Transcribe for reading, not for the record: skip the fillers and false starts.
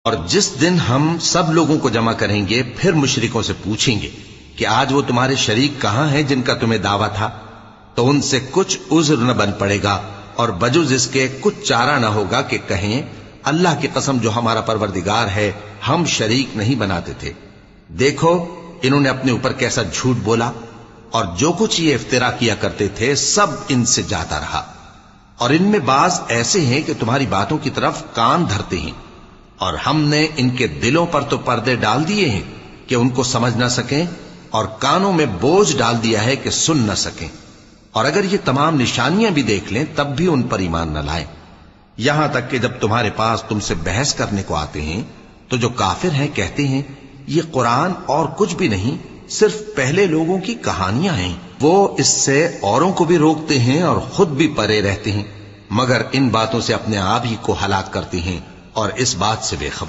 اور جس دن ہم سب لوگوں کو جمع کریں گے پھر مشرکوں سے پوچھیں گے کہ آج وہ تمہارے شریک کہاں ہیں جن کا تمہیں دعویٰ تھا، تو ان سے کچھ عذر نہ بن پڑے گا اور بجز اس کے کچھ چارہ نہ ہوگا کہ کہیں اللہ کی قسم جو ہمارا پروردگار ہے ہم شریک نہیں بناتے تھے۔ دیکھو انہوں نے اپنے اوپر کیسا جھوٹ بولا، اور جو کچھ یہ افترا کیا کرتے تھے سب ان سے جاتا رہا۔ اور ان میں بعض ایسے ہیں کہ تمہاری باتوں کی طرف کان دھرتے ہیں، اور ہم نے ان کے دلوں پر تو پردے ڈال دیے ہیں کہ ان کو سمجھ نہ سکیں، اور کانوں میں بوجھ ڈال دیا ہے کہ سن نہ سکیں، اور اگر یہ تمام نشانیاں بھی دیکھ لیں تب بھی ان پر ایمان نہ لائیں۔ یہاں تک کہ جب تمہارے پاس تم سے بحث کرنے کو آتے ہیں تو جو کافر ہیں کہتے ہیں یہ قرآن اور کچھ بھی نہیں، صرف پہلے لوگوں کی کہانیاں ہیں۔ وہ اس سے اوروں کو بھی روکتے ہیں اور خود بھی پرے رہتے ہیں، مگر ان باتوں سے اپنے آپ ہی کو ہلاک کرتے ہیں اور اس بات سے بے خبر۔